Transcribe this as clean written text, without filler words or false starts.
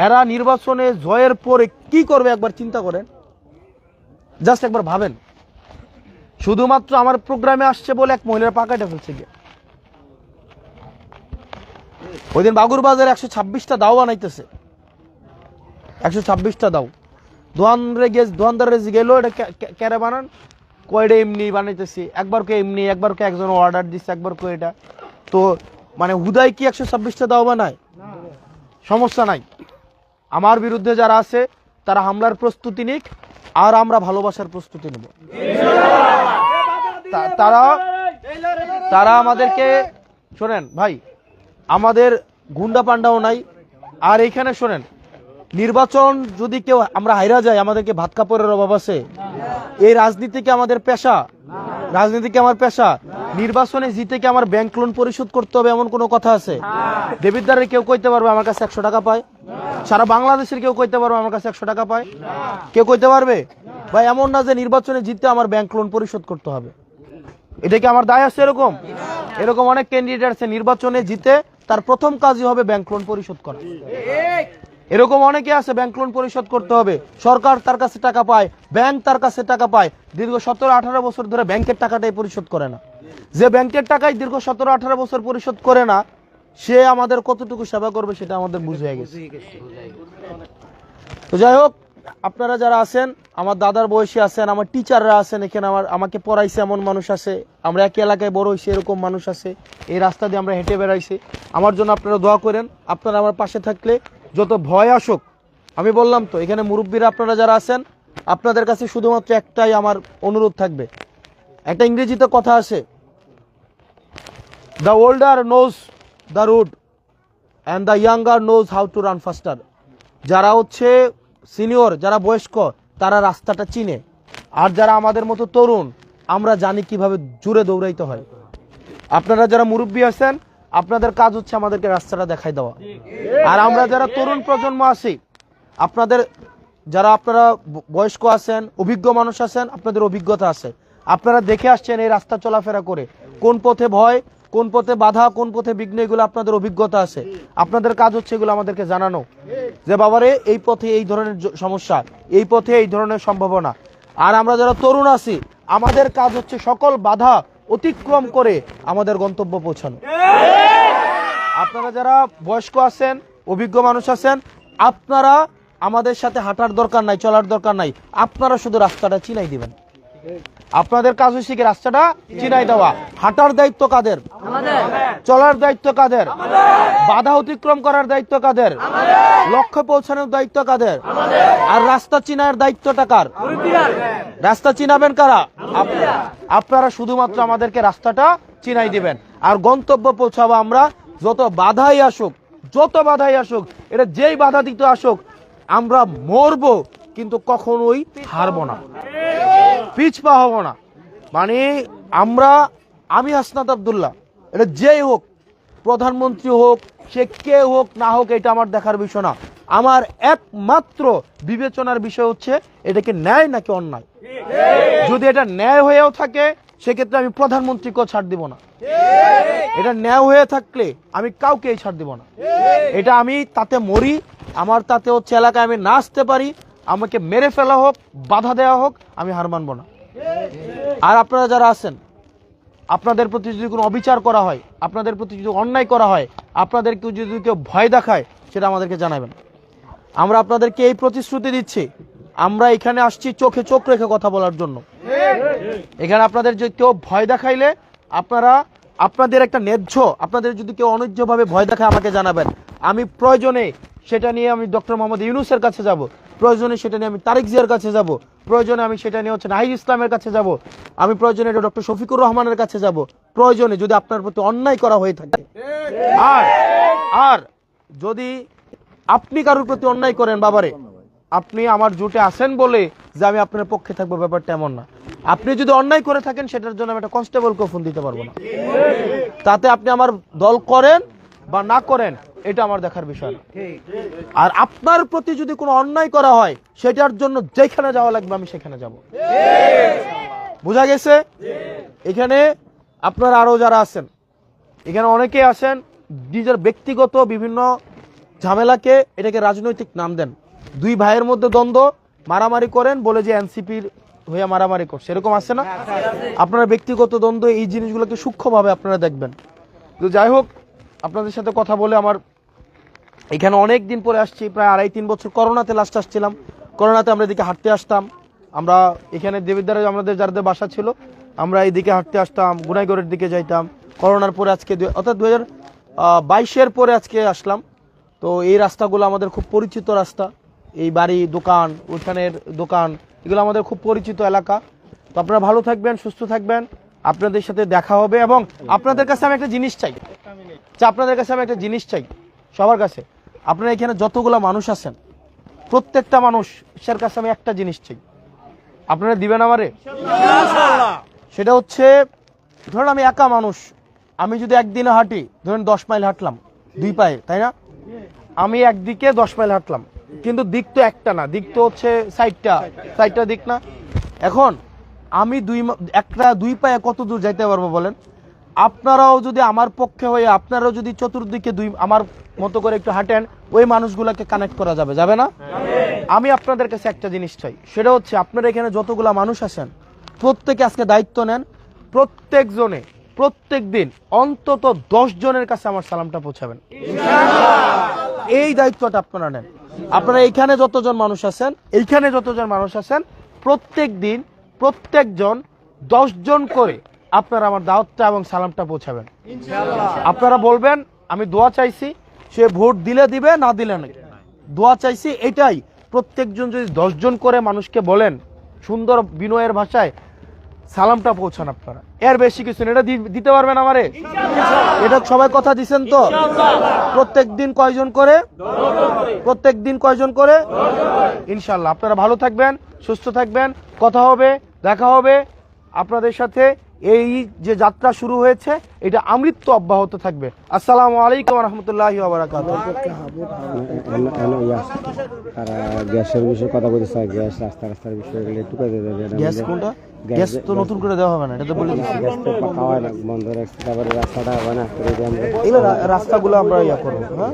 এরা নির্বাচনে জয়ের পরে কি করবে একবার চিন্তা করেন, জাস্ট একবার ভাবেন। শুধুমাত্র আমার প্রোগ্রামে আসছে বলে এক মহিলার পা কেটে ফেলছে গিয়ে। ওই দিন বাগুরবাজারে 126টা দাও বানাইতেছে, 126টা দাও। দোয়ানদারে গেল এটা ক্যারে বানান, কয়টা এমনি বানাইতেছি, একবার কে এমনি, একবার কে একজন অর্ডার দিচ্ছে, একবার কে এটা। তো মানে হুদাই কি 126টা দাও বানায়? সমস্যা নাই। আমার বিরুদ্ধে যারা আছে তারা হামলার প্রস্তুতি নিক, আর আমরা ভালোবাসার প্রস্তুতি নেব। তারা আমাদেরকে, শোনেন ভাই, আমাদের গুন্ডা পান্ডাও নাই। আর এইখানে শোনেন, নির্বাচন যদি কেউ আমরা হাইরা যাই, আমাদেরকে ভাত কাপড়ের অভাব আছে? এই রাজনীতি কি আমাদের পেশা? রাজনীতি কি আমার পেশা? নির্বাচনে জিতে কি আমার ব্যাংক লোন পরিশোধ করতে হবে এমন কোনো কথা আছে? দেবিদ্বারের কেউ কইতে পারবে আমার কাছে 100 টাকা পায়? সারা বাংলাদেশের কেউ কইতে পারবে আমার কাছে 100 টাকা পায়? কেউ কইতে পারবে? ভাই এমন না যে নির্বাচনে জিততে আমার ব্যাংক লোন পরিশোধ করতে হবে। এটা কি আমার দায় আছে? এরকম এরকম অনেক ক্যান্ডিডেট আছে, নির্বাচনে জিতে তার প্রথম কাজই হবে ব্যাংক লোন পরিশোধ করা। এরকম অনেকে আছে, ব্যাংক লোন পরিশোধ করতে হবে, সরকার তার কাছে টাকা পায়, ব্যাংক তার কাছে টাকা পায়, দীর্ঘ 17-18 বছর ধরে ব্যাংকের টাকাটাই পরিশোধ করে না। যে ব্যাংকের টাকায় দীর্ঘ 17-18 বছর পরিশোধ করে না, সে আমাদের কতটুকু সেবা করবে সেটা আমাদের বুঝে গেছে। তো যাই হোক, আপনারা যারা আছেন, আমার দাদার বয়সী আছেন, আমার টিচাররা আছেন, এখানে আমাকে পড়াইছে এমন মানুষ আছে, আমরা একই এলাকায় বড় হয়েছি এরকম মানুষ আছে, এই রাস্তা দিয়ে আমরা হেঁটে বেড়াইছি। আমার জন্য আপনারা দোয়া করেন। আপনারা আমার পাশে থাকলে যত ভয় আসুক, আমি বললাম তো, এখানে মুরব্বীরা আপনারা যারা আছেন, আপনাদের কাছে শুধুমাত্র একটাই আমার অনুরোধ থাকবে। একটা ইংরেজিতে কথা আছে, the older knows the root and the younger knows how to run faster. যারা হচ্ছে সিনিয়র, যারা বয়স্ক, তারা রাস্তাটা চিনে, আর যারা আমাদের মতো তরুণ, আমরা জানি কিভাবে জোরে দৌড়াইতে হয়। আপনারা যারা মুরব্বী আছেন, আপনাদের কাজ হচ্ছে আমাদেরকে রাস্তাটা দেখাই দেওয়া। আর আমরা যারা তরুণ প্রজন্ম আছি, আপনারা বয়স্ক আছেন, অভিজ্ঞ মানুষ আছেন, আপনাদের অভিজ্ঞতা আছে, আপনারা দেখে আসছেন এই রাস্তা চলাফেরা করে, কোন পথে ভয়, কোন পথে বাধা, কোন পথে বিঘ্ন, এগুলো আপনাদের অভিজ্ঞতা আছে। আপনাদের কাজ হচ্ছে এগুলো আমাদেরকে জানানো, যে বাবারে এই পথে এই ধরনের সমস্যা, এই পথে এই ধরনের সম্ভাবনা। আর আমরা যারা তরুণ আছি, আমাদের কাজ হচ্ছে সকল বাধা অতিক্রম করে আমাদের গন্তব্য পৌঁছানো। আপনারা যারা বয়স্ক আছেন, অভিজ্ঞ মানুষ আছেন, আপনারা আমাদের সাথে হাঁটার দরকার নাই, চলার দরকার নাই, আপনারা শুধু রাস্তাটা চিনাই দিবেন। আপনাদের কাজ হচ্ছে কি রাস্তাটা চিনাই দেওয়া। হাঁটার দায়িত্ব কাদের? চলার দায়িত্ব কাদের? বাধা অতিক্রম করার দায়িত্ব কাদের? লক্ষ্যে পৌঁছানোর দায়িত্ব কাদের? আর রাস্তা চিনার দায়িত্বটা কার? রাস্তা চিনাবেন কারা? আপনারা শুধুমাত্র আমাদেরকে রাস্তাটা চিনাই দিবেন, আর গন্তব্য পৌঁছাবো আমরা। যত বাধাই আসুক, যত বাধাই আসুক, এটা যেই বাধা দিতে আসুক, আমরা মরবো কিন্তু কখনোই হারবো না, পিছপা হব না। মানে আমি হাসনাত আব্দুল্লাহ, এটা যেই হোক, প্রধানমন্ত্রী হোক, সে কে হোক না হোক, এটা আমার দেখার বিষয় না। আমার একমাত্র বিবেচনার বিষয় হচ্ছে এটাকে ন্যায় নাকি অন্যায়। যদি এটা ন্যায় হয়েও থাকে, সেক্ষেত্রে আমি প্রধানমন্ত্রীকেও ছাড় দিব না। এটা ন্যায় হয়ে থাকলে আমি কাউকেই ছাড় দিব না। এটা আমি তাতে মরি, আমার তাতে হচ্ছে এলাকায় আমি না আসতে পারি, আমাকে মেরে ফেলা হোক, বাধা দেওয়া হোক, আমি হার মানব না। আর আপনারা যারা আছেন, আপনাদের প্রতি যদি কোনো অবিচার করা হয়, আপনাদের প্রতি যদি অন্যায় করা হয়, আপনাদেরকে যদি কেউ ভয় দেখায়, সেটা আমাদেরকে জানাবেন। আমরা আপনাদেরকে এই প্রতিশ্রুতি দিচ্ছি, আমরা এখানে আসছি চোখে চোখ রেখে কথা বলার জন্য। এখানে আপনাদের যে কেউ ভয় দেখাইলে, আপনাদের একটা ন্যায্য, আপনাদের যদি কেউ অন্যায্যভাবে ভয় দেখায় আমাকে জানাবেন। আমি প্রয়োজনে সেটা নিয়ে আমি ডক্টর মোহাম্মদ ইউনূসের কাছে যাব, প্রয়োজনে সেটা নিয়ে আমি তারেক জিয়ার কাছে যাব, প্রয়োজনে আমি সেটা নিয়ে হচ্ছে নাহিদ ইসলামের কাছে যাব, আমি প্রয়োজনে ডক্টর শফিকুর রহমানের কাছে যাব, প্রয়োজনে যদি আপনার প্রতি অন্যায় করা হয়ে থাকে। আর যদি আপনি কারোর প্রতি অন্যায় করেন, বাবারে, আপনি আমার জোটে আছেন বলে যে আমি আপনার পক্ষে থাকবো, ব্যাপারটা এমন না। আপনি যদি অন্যায় করে থাকেন, সেটার জন্য আমি একটা কনস্টেবলকে ফোন দিতে পারবো না। তাতে আপনি আমার দল করেন বা না করেন, এটা আমার দেখার বিষয় না। আর আপনার প্রতি যদি কোনো অন্যায় করা হয়, সেটার জন্য যেখানে যাওয়া লাগবে আমি সেখানে যাব। বুঝা গেছে? এখানে আপনারা আরো যারা আছেন, এখানে অনেকেই আছেন নিজের ব্যক্তিগত বিভিন্ন ঝামেলাকে এটাকে রাজনৈতিক নাম দেন। দুই ভাইয়ের মধ্যে দ্বন্দ্ব, মারামারি করেন বলে যে এনসিপির হয়ে মারামারি করছে, এরকম আছে না? আপনারা ব্যক্তিগত দ্বন্দ্ব এই জিনিসগুলোকে সূক্ষ্মভাবে আপনারা দেখবেন। তো যাই হোক, আপনাদের সাথে কথা বলে আমার এখানে অনেক দিন পরে আসছি, প্রায় 2.5-3 বছর। করোনাতে লাস্ট আসছিলাম, করোনাতে আমরা এদিকে হাঁটতে আসতাম। আমরা এখানে দেবিদ্বারে আমাদের যাদের বাসা ছিল, আমরা এইদিকে হাঁটতে আসতাম, গুনাইগড়ের দিকে যাইতাম। করোনার পরে আজকে অর্থাৎ 2022-এর পরে আজকে আসলাম। তো এই রাস্তাগুলো আমাদের খুব পরিচিত রাস্তা, এই বাড়ি, দোকান, ওইখানের দোকান, এগুলো আমাদের খুব পরিচিত এলাকা। তো আপনারা ভালো থাকবেন, সুস্থ থাকবেন, আপনাদের সাথে দেখা হবে। এবং আপনাদের কাছে আমি একটা জিনিস চাই, সবার কাছে, আপনারা এখানে যতগুলো মানুষ আছেন, প্রত্যেকটা মানুষের কাছে আমি একটা জিনিস চাই, আপনারা দিবেন আমারে? সেটা হচ্ছে, ধরুন আমি একা মানুষ, আমি যদি একদিনে হাঁটি, ধরুন 10 মাইল হাঁটলাম 2 পায়ে, তাই না? আমি একদিকে 10 মাইল হাঁটলাম, কিন্তু দিক তো একটা না, দিক তো হচ্ছে 60টা দিক না? এখন আমি 2 পায়ে কত দূর যাইতে পারবো বলেন? আপনারাও যদি আমার পক্ষে হয়ে আপনারাও যদি চতুর্দিকে আমার মতো করে একটু হাঁটেন, ওই মানুষগুলোকে কানেক্ট করা যাবে না? আমি আপনাদের কাছে একটা জিনিস চাই, সেটা হচ্ছে আপনারা এখানে যতগুলা মানুষ আছেন, প্রত্যেকে আজকে দায়িত্ব নেন, প্রত্যেক দিন অন্তত 10 জনের কাছে আমার সালামটা পৌঁছাবেন। এই দায়িত্বটা আপনারা নেন। আপনারা এইখানে যতজন মানুষ আছেন, প্রত্যেক দিন প্রত্যেকজন 10 জন করে আপনারা আমার দাওয়াতটা এবং সালামটা পৌঁছাবেন। আপনারা বলবেন আমি দোয়া চাইছি, সে ভোট দিলে দিবে, না দিলে নেই, দোয়া চাইছি, এটাই। প্রত্যেকজন যদি 10 জন করে মানুষকে বলেন, সুন্দর বিনয়ের ভাষায় সালামটা পৌঁছান আপনারা, এর বেশি কিছু না। এটা দিতে পারবেন আমারে? এটা সবাই কথা দিচ্ছেন তো? প্রত্যেক দিন কয়জন করে? ইনশাল্লাহ। আপনারা ভালো থাকবেন, সুস্থ থাকবেন, কথা হবে, দেখা হবে আপনাদের সাথে। এই যে যাত্রা শুরু হয়েছে, এটা আমৃত্যু অব্যাহত থাকবে। আসসালামু আলাইকুম ওয়া রাহমাতুল্লাহি ওয়া বারাকাতুহু। গ্যাসের বিষয়ে কথা বলতে চাই, গ্যাস রাস্তার বিষয়ে একটু কথা দেবেন। গ্যাস কোনটা? গ্যাস তো নতুন করে দেওয়া হবে না, এটা তো বলে দিচ্ছি। গ্যাস তো পাকা হয় না, বন্ধ রাখতে, তারপরে রাস্তাটা হয় না, এগুলো রাস্তাগুলো আমরা ইয়া করবো। হ্যাঁ,